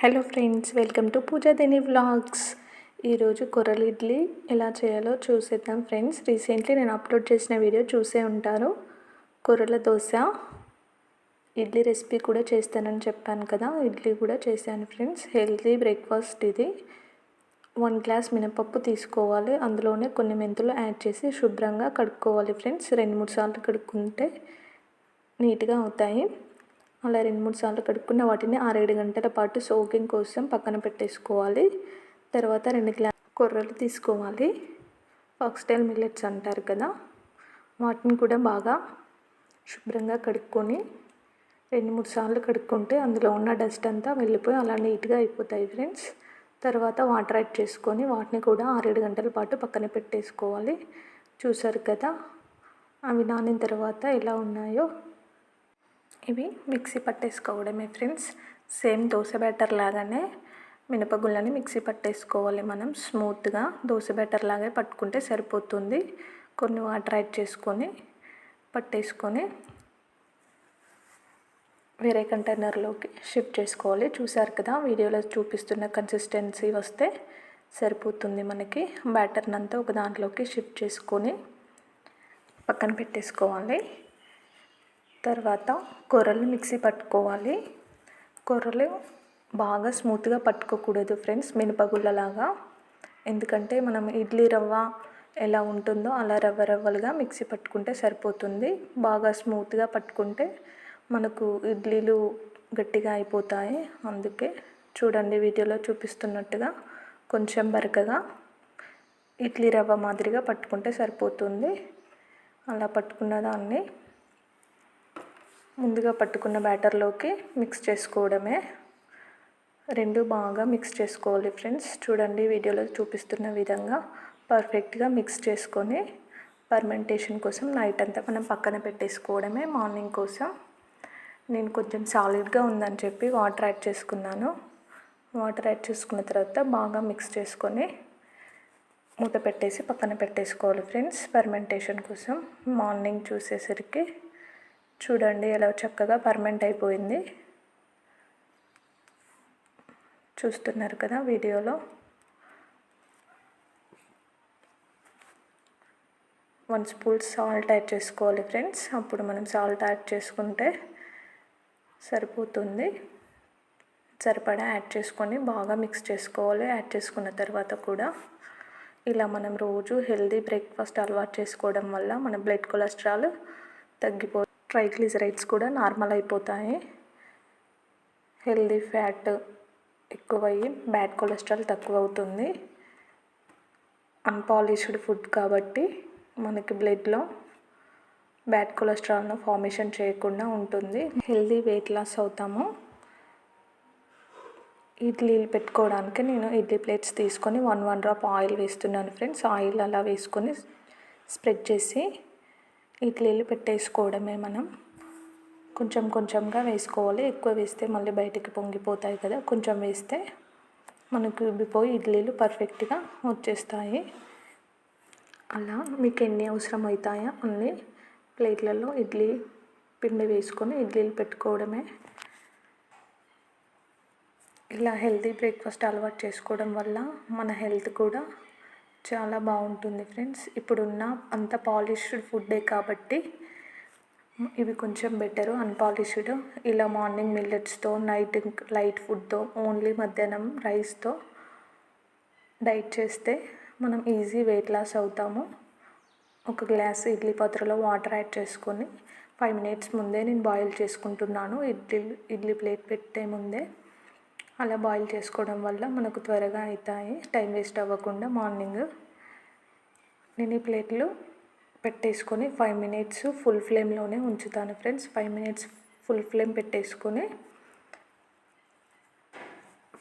Hello friends, welcome to పూజాదేని vlogs. ఈరోజు కొర్రల ఇడ్లీ ఎలా చేయాలో చూసేద్దాం ఫ్రెండ్స్. రీసెంట్లీ నేను అప్లోడ్ చేసిన వీడియో చూసే ఉంటారు. కొర్రల దోశ ఇడ్లీ రెసిపీ కూడా చేస్తానని చెప్పాను కదా, ఇడ్లీ కూడా చేశాను ఫ్రెండ్స్. హెల్తీ బ్రేక్ఫాస్ట్ ఇది. 1 గ్లాస్ మినపప్పు తీసుకోవాలి, అందులోనే కొన్ని మెంతులు యాడ్ చేసి శుభ్రంగా కడుక్కోవాలి ఫ్రెండ్స్. 2-3 సార్లు కడుక్కుంటే నీట్గా అవుతాయి. అలా 2-3 సార్లు కడుక్కున్న వాటిని 6-7 గంటల పాటు సోకింగ్ కోసం పక్కన పెట్టేసుకోవాలి. తర్వాత 2 గ్లాస్ కొర్రలు తీసుకోవాలి. ఫాక్స్టైల్ మిల్లెట్స్ అంటారు కదా, వాటిని కూడా బాగా శుభ్రంగా కడుక్కొని 2-3 సార్లు కడుక్కుంటే అందులో ఉన్న డస్ట్ అంతా వెళ్ళిపోయి అలా నీట్గా అయిపోతాయి ఫ్రెండ్స్. తర్వాత వాటర్ యాడ్ చేసుకొని వాటిని కూడా 6-7 గంటల పాటు పక్కన పెట్టేసుకోవాలి. చూసారు కదా అవి నానిన తర్వాత ఎలా ఉన్నాయో. ఇవి మిక్సీ పట్టేసుకోవడమే ఫ్రెండ్స్. సేమ్ దోశ బ్యాటర్ లాగానే మినపగుళ్ళని మిక్సీ పట్టేసుకోవాలి మనం. స్మూత్గా దోశ బ్యాటర్ లాగే పట్టుకుంటే సరిపోతుంది. కొన్ని వాటర్ యాడ్ చేసుకొని పట్టేసుకొని వేరే కంటైనర్లోకి షిఫ్ట్ చేసుకోవాలి. చూసారు కదా, వీడియోలో చూపిస్తున్న కన్సిస్టెన్సీ వస్తే సరిపోతుంది మనకి. బ్యాటర్నంతా ఒక దాంట్లోకి షిఫ్ట్ చేసుకొని పక్కన పెట్టేసుకోవాలి. తర్వాత కొర్రలు మిక్సీ పట్టుకోవాలి. కొర్రలు బాగా స్మూత్గా పట్టుకోకూడదు ఫ్రెండ్స్, మినపగుళ్ళలాగా. ఎందుకంటే మనం ఇడ్లీ రవ్వ ఎలా ఉంటుందో అలా రవ్వలుగా మిక్సీ పట్టుకుంటే సరిపోతుంది. బాగా స్మూత్గా పట్టుకుంటే మనకు ఇడ్లీలు గట్టిగా అయిపోతాయి. అందుకే చూడండి, వీడియోలో చూపిస్తున్నట్టుగా కొంచెం బరకగా ఇడ్లీ రవ్వ మాదిరిగా పట్టుకుంటే సరిపోతుంది. అలా పట్టుకున్న దాన్ని ముందుగా పట్టుకున్న బ్యాటర్లోకి మిక్స్ చేసుకోవడమే. 2 బాగా మిక్స్ చేసుకోవాలి ఫ్రెండ్స్. చూడండి, వీడియోలో చూపిస్తున్న విధంగా పర్ఫెక్ట్గా మిక్స్ చేసుకొని ఫర్మెంటేషన్ కోసం నైట్ అంతా మనం పక్కన పెట్టేసుకోవడమే. మార్నింగ్ కోసం నేను కొంచెం సాలిడ్గా ఉందని చెప్పి వాటర్ యాడ్ చేసుకున్నాను. వాటర్ యాడ్ చేసుకున్న తర్వాత బాగా మిక్స్ చేసుకొని మూత పెట్టేసి పక్కన పెట్టేసుకోవాలి ఫ్రెండ్స్, ఫర్మెంటేషన్ కోసం. మార్నింగ్ చూసేసరికి చూడండి ఎలా చక్కగా ఫర్మెంట్ అయిపోయింది. చూస్తున్నారు కదా వీడియోలో. 1 స్పూన్ సాల్ట్ యాడ్ చేసుకోవాలి ఫ్రెండ్స్. అప్పుడు మనం సాల్ట్ యాడ్ చేసుకుంటే సరిపోతుంది. సరిపడా యాడ్ చేసుకొని బాగా మిక్స్ చేసుకోవాలి. యాడ్ చేసుకున్న తర్వాత కూడా ఇలా మనం రోజు హెల్తీ బ్రేక్ఫాస్ట్ అలవాటు చేసుకోవడం వల్ల మన బ్లడ్ కొలెస్ట్రాల్ తగ్గిపోతుంది. ట్రైగ్లిజరైడ్స్ కూడా నార్మల్ అయిపోతాయి. హెల్తీ ఫ్యాట్ ఎక్కువయ్యి బ్యాడ్ కొలెస్ట్రాల్ తక్కువ అవుతుంది. అన్పాలిష్డ్ ఫుడ్ కాబట్టి మనకి బ్లడ్లో బ్యాడ్ కొలెస్ట్రాల్ను ఫార్మేషన్ చేయకుండా ఉంటుంది. హెల్తీ వెయిట్ లాస్ అవుతాము. ఇడ్లీలు పెట్టుకోవడానికి నేను ఇడ్లీ ప్లేట్స్ తీసుకొని 1 డ్రాప్ ఆయిల్ వేస్తున్నాను ఫ్రెండ్స్. ఆయిల్ అలా వేసుకొని స్ప్రెడ్ చేసి ఇడ్లీలు పెట్టేసుకోవడమే. మనం కొంచెం కొంచెంగా వేసుకోవాలి. ఎక్కువ వేస్తే మళ్ళీ బయటికి పొంగిపోతాయి కదా, కొంచెం వేస్తే మనకు ఉబ్బిపోయి ఇడ్లీలు పర్ఫెక్ట్గా వచ్చేస్తాయి. అలా మీకు ఎన్ని అవసరం అవుతాయో అన్ని ప్లేట్లలో ఇడ్లీ పిండి వేసుకొని ఇడ్లీలు పెట్టుకోవడమే. ఇలా హెల్తీ బ్రేక్ఫాస్ట్ అలవాటు చేసుకోవడం వల్ల మన హెల్త్ కూడా చాలా బాగుంటుంది ఫ్రెండ్స్. ఇప్పుడున్న అంత పాలిష్డ్ ఫుడ్డే కాబట్టి ఇవి కొంచెం బెటరు. అన్పాలిష్డ్ ఇలా మార్నింగ్ మిల్లెట్స్తో, నైట్ లైట్ ఫుడ్తో, ఓన్లీ మధ్యాహ్నం రైస్తో డైట్ చేస్తే మనం ఈజీ వెయిట్ లాస్ అవుతాము. 1 గ్లాస్ ఇడ్లీ పాత్రలో వాటర్ యాడ్ చేసుకొని 5 మినిట్స్ ముందే నేను బాయిల్ చేసుకుంటున్నాను. ఇడ్లీ ప్లేట్ పెట్టే ముందే అలా బాయిల్ చేసుకోవడం వల్ల మనకు త్వరగా అవుతాయి, టైం వేస్ట్ అవ్వకుండా. మార్నింగ్ నేను ఈ ప్లేట్లు పెట్టేసుకొని 5 మినిట్స్ ఫుల్ ఫ్లేమ్లోనే ఉంచుతాను ఫ్రెండ్స్. 5 మినిట్స్ ఫుల్ ఫ్లేమ్ పెట్టేసుకొని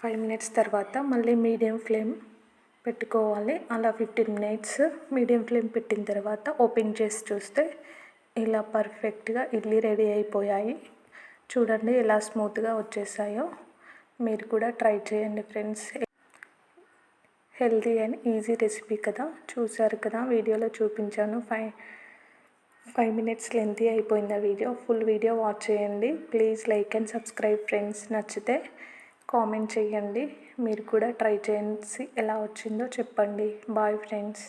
5 మినిట్స్ తర్వాత మళ్ళీ మీడియం ఫ్లేమ్ పెట్టుకోవాలి. అలా 15 మినిట్స్ మీడియం ఫ్లేమ్ పెట్టిన తర్వాత ఓపెన్ చేసి చూస్తే ఇలా పర్ఫెక్ట్గా ఇడ్లీ రెడీ అయిపోయాయి. చూడండి ఎలా స్మూత్గా వచ్చేసాయో. మీరు కూడా ట్రై చేయండి friends. Healthy and easy recipe కదా. చూసారు కదా, వీడియోలో చూపించాను. 5 మినిట్స్ లెంతీ అయిపోయింది ఆ వీడియో. ఫుల్ వీడియో వాచ్ చేయండి please. Like and subscribe friends. నచ్చితే కామెంట్ చేయండి. మీరు కూడా ట్రై చేసి ఎలా వచ్చిందో చెప్పండి. Bye friends.